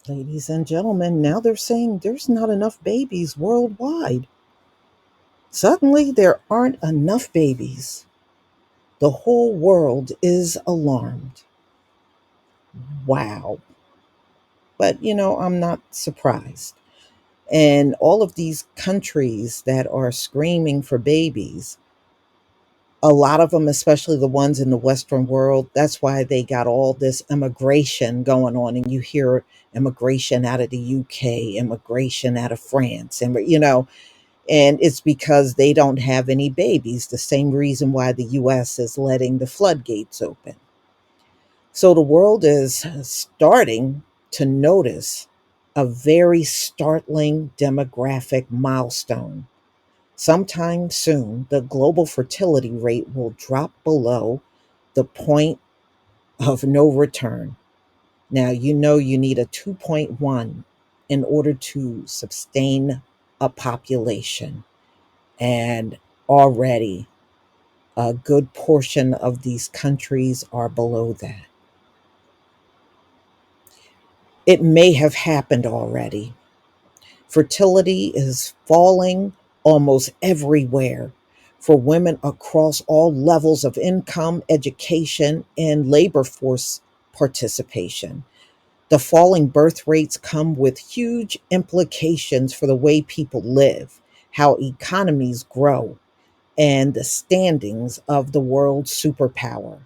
Ladies and gentlemen, now they're saying there's not enough babies worldwide. Suddenly, there aren't enough babies. The whole world is alarmed. Wow. But, I'm not surprised. And all of these countries that are screaming for babies, a lot of them, especially the ones in the Western world, that's why they got all this immigration going on. And you hear immigration out of the UK, immigration out of France, and it's because they don't have any babies. The same reason why the US is letting the floodgates open. So the world is starting to notice a very startling demographic milestone. Sometime soon, the global fertility rate will drop below the point of no return. Now, you need a 2.1 in order to sustain a population. And already, a good portion of these countries are below that. It may have happened already. Fertility is falling almost everywhere for women across all levels of income, education, and labor force participation. The falling birth rates come with huge implications for the way people live, how economies grow, and the standings of the world's superpower.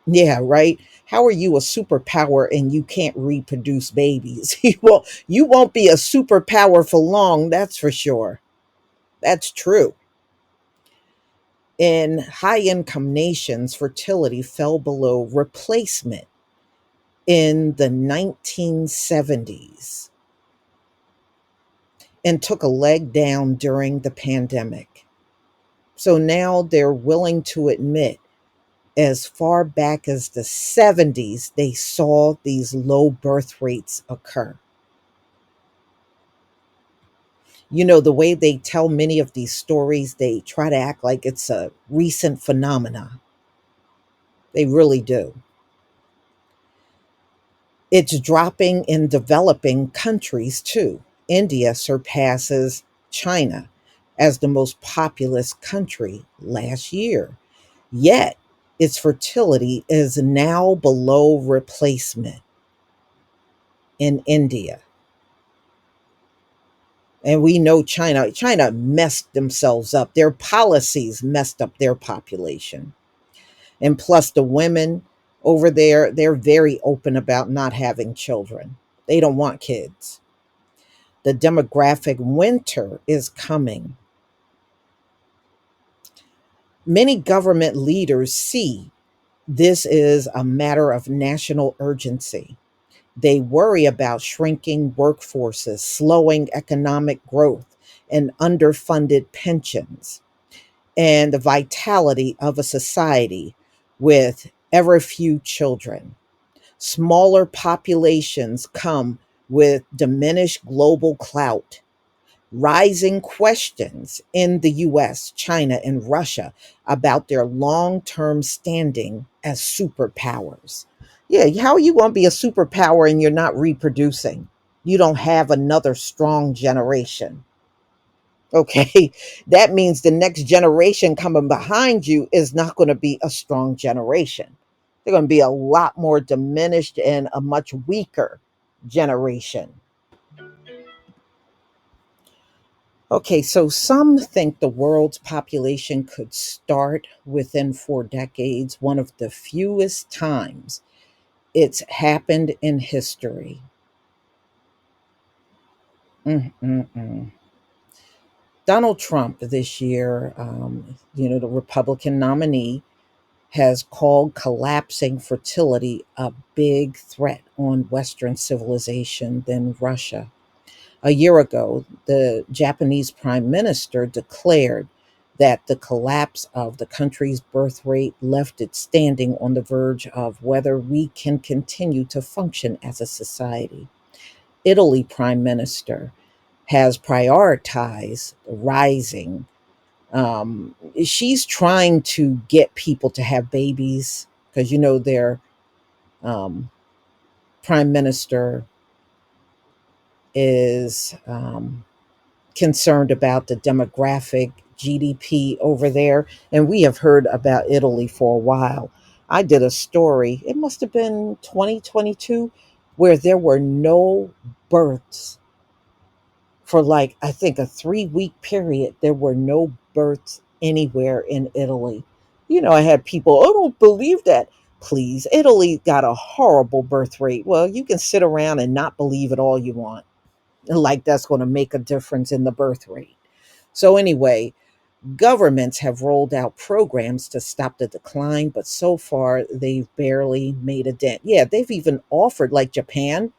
Yeah, right. How are you a superpower and you can't reproduce babies? You won't be a superpower for long, that's for sure. That's true. In high income nations, fertility fell below replacement in the 1970s and took a leg down during the pandemic. So now they're willing to admit as far back as the 70s, they saw these low birth rates occur. The way they tell many of these stories, they try to act like it's a recent phenomena. They really do. It's dropping in developing countries too. India surpasses China as the most populous country last year. Yet, its fertility is now below replacement in India. And we know China messed themselves up. Their policies messed up their population. And plus, the women over there, they're very open about not having children. They don't want kids. The demographic winter is coming. Many government leaders see this is a matter of national urgency. They worry about shrinking workforces, slowing economic growth, and underfunded pensions, and the vitality of a society with ever few children. Smaller populations come with diminished global clout, rising questions in the US, China, and Russia about their long term standing as superpowers. Yeah, how are you going to be a superpower and you're not reproducing? You don't have another strong generation. Okay, that means the next generation coming behind you is not going to be a strong generation. They're going to be a lot more diminished and a much weaker generation. Okay, so some think the world's population could start within 4 decades, one of the fewest times it's happened in history. Mm-mm-mm. Donald Trump this year, the Republican nominee, has called collapsing fertility a big threat on Western civilization than Russia. A year ago, the Japanese prime minister declared that the collapse of the country's birth rate left it standing on the verge of whether we can continue to function as a society. Italy prime minister has prioritized rising. She's trying to get people to have babies because their um, prime minister is concerned about the demographic GDP over there. And we have heard about Italy for a while. I did a story, it must have been 2022, where there were no births for like, I think, a 3 week period. There were no births anywhere in Italy. I had people, oh, don't believe that. Please, Italy got a horrible birth rate. Well, you can sit around and not believe it all you want. Like that's going to make a difference in the birth rate. So, anyway, governments have rolled out programs to stop the decline, but so far they've barely made a dent. Yeah, they've even offered, like Japan,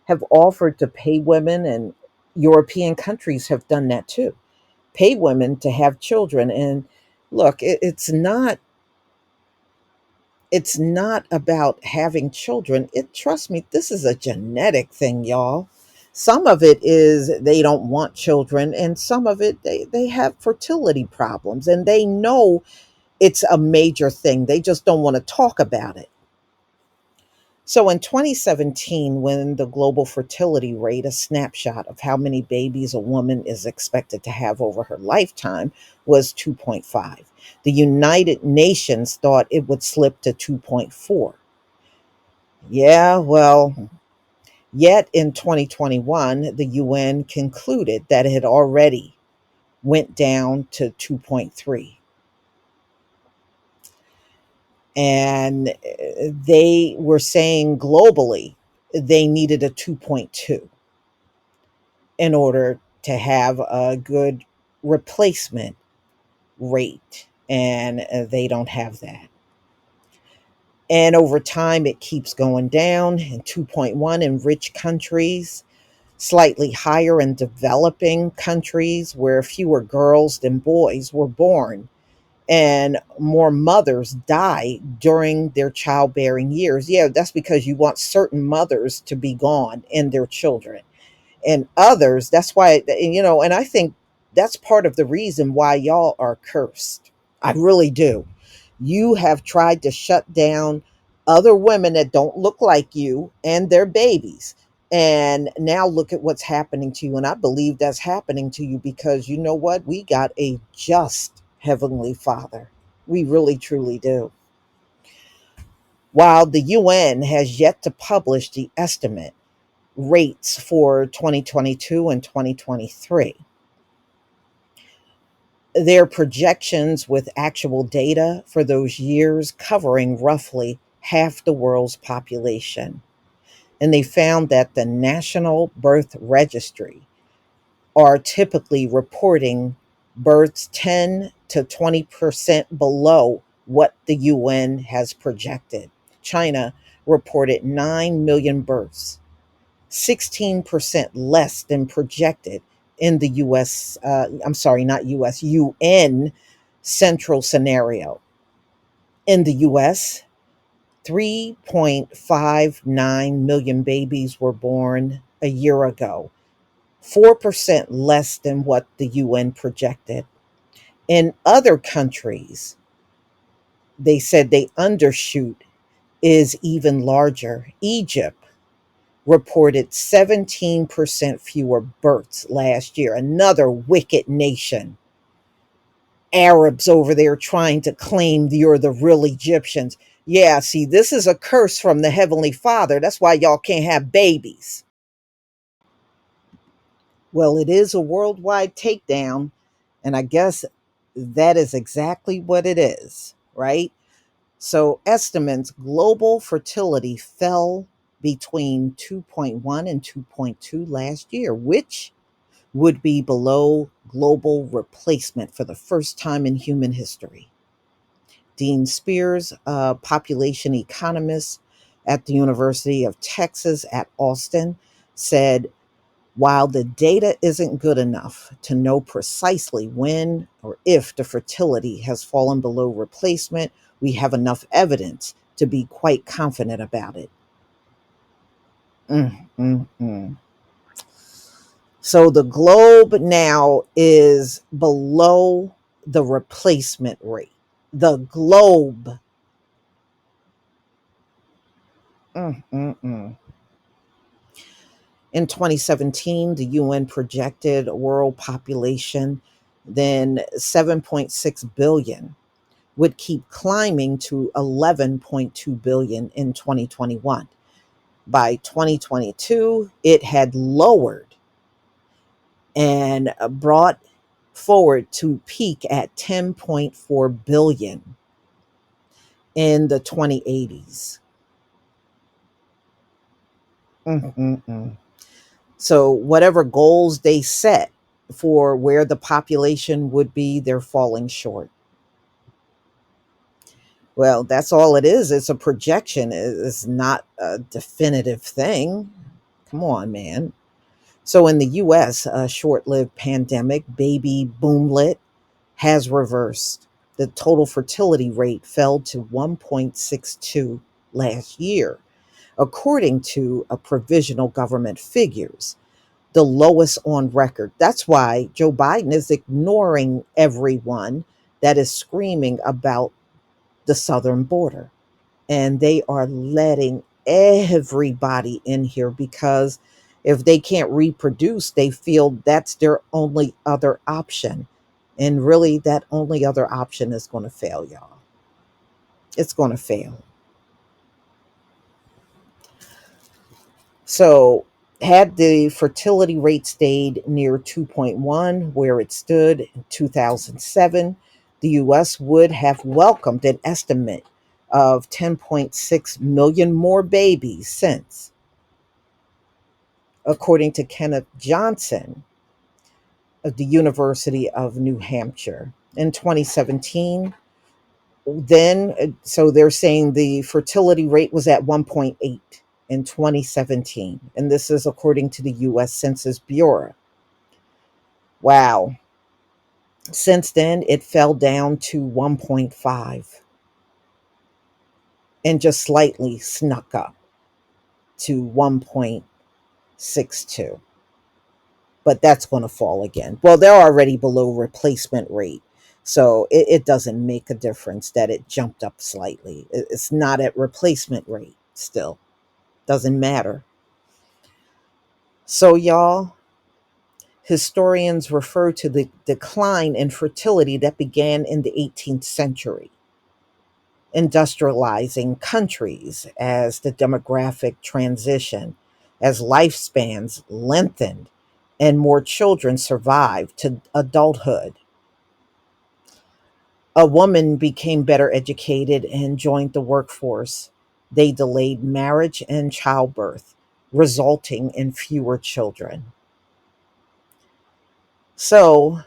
have offered to pay women, and European countries have done that too. Pay women to have children. And look, it's not about having children. Trust me, this is a genetic thing, y'all. Some of it is they don't want children, and some of it they have fertility problems, and they know it's a major thing. They just don't want to talk about it. So in 2017, when the global fertility rate, a snapshot of how many babies a woman is expected to have over her lifetime, was 2.5. The United Nations thought it would slip to 2.4. Yeah, well, yet in 2021, the UN concluded that it had already went down to 2.3. And they were saying globally they needed a 2.2 in order to have a good replacement rate. And they don't have that. And over time, it keeps going down. And 2.1 in rich countries, slightly higher in developing countries where fewer girls than boys were born, and more mothers die during their childbearing years. Yeah, that's because you want certain mothers to be gone and their children. And others, that's why, and I think that's part of the reason why y'all are cursed. I really do. You have tried to shut down other women that don't look like you and their babies. And now look at what's happening to you. And I believe that's happening to you because you know what? We got a just Heavenly Father. We really, truly do. While the UN has yet to publish the estimate rates for 2022 and 2023, their projections with actual data for those years covering roughly half the world's population. And they found that the National Birth Registry are typically reporting births 10 to 20% below what the UN has projected. China reported 9 million births, 16% less than projected in the US, I'm sorry, not US, UN central scenario. In the US, 3.59 million babies were born a year ago, 4% less than what the UN projected. In other countries, they said they undershoot is even larger. Egypt reported 17% fewer births last year. Another wicked nation. Arabs over there trying to claim you're the real Egyptians. Yeah, see, this is a curse from the Heavenly Father. That's why y'all can't have babies. Well, it is a worldwide takedown, and I guess that is exactly what it is, right? So, estimates global fertility fell between 2.1 and 2.2 last year, which would be below global replacement for the first time in human history. Dean Spears, a population economist at the University of Texas at Austin, said while the data isn't good enough to know precisely when or if the fertility has fallen below replacement, we have enough evidence to be quite confident about it. Mm, mm, mm. So the globe now is below the replacement rate. The globe. Mm, mm, mm. In 2017, the UN projected world population then 7.6 billion would keep climbing to 11.2 billion in 2021. By 2022, it had lowered and brought forward to peak at 10.4 billion in the 2080s. Mm-mm-mm. So, whatever goals they set for where the population would be, they're falling short. Well, that's all it is. It's a projection, it's not a definitive thing. Come on, man. So, in the US, a short lived pandemic, baby boomlet, has reversed. The total fertility rate fell to 1.62 last year, according to a provisional government figures, the lowest on record. That's why Joe Biden is ignoring everyone that is screaming about the southern border. And they are letting everybody in here because if they can't reproduce, they feel that's their only other option. And really, that only other option is going to fail, y'all. It's going to fail. So, had the fertility rate stayed near 2.1, where it stood in 2007, the US would have welcomed an estimate of 10.6 million more babies since, according to Kenneth Johnson of the University of New Hampshire. In 2017, so they're saying the fertility rate was at 1.8 in 2017, and this is according to the US Census Bureau. Wow. Since then it fell down to 1.5 and just slightly snuck up to 1.62, but that's going to fall again. Well, they're already below replacement rate, so it doesn't make a difference that it jumped up slightly. It's not at replacement rate still. Doesn't matter. So, y'all, historians refer to the decline in fertility that began in the 18th century, industrializing countries as the demographic transition, as lifespans lengthened and more children survived to adulthood. A woman became better educated and joined the workforce. They delayed marriage and childbirth, resulting in fewer children. So,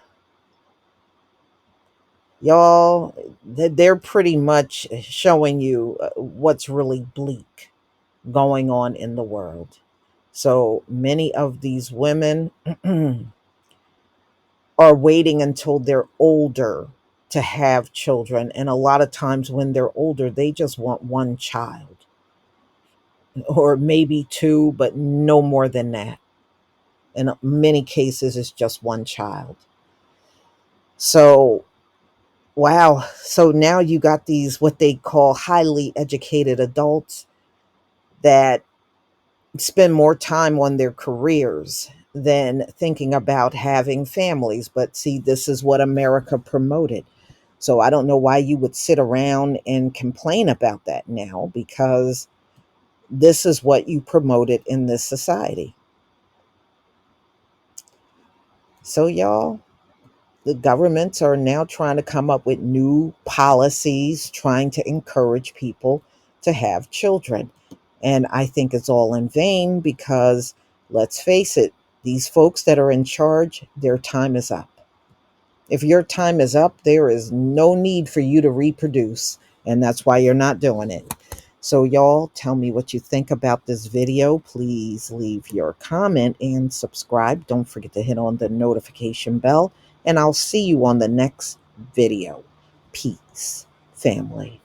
y'all, they're pretty much showing you what's really bleak going on in the world. So many of these women are waiting until they're older to have children. And a lot of times when they're older, they just want one child or maybe two, but no more than that. In many cases, it's just one child. So, wow. So now you got these, what they call highly educated adults that spend more time on their careers than thinking about having families. But see, this is what America promoted. So I don't know why you would sit around and complain about that now, because this is what you promoted in this society. So, y'all, the governments are now trying to come up with new policies, trying to encourage people to have children. And I think it's all in vain because, let's face it, these folks that are in charge, their time is up. If your time is up, there is no need for you to reproduce. And that's why you're not doing it. So, y'all, tell me what you think about this video. Please leave your comment and subscribe. Don't forget to hit on the notification bell. And I'll see you on the next video. Peace, family.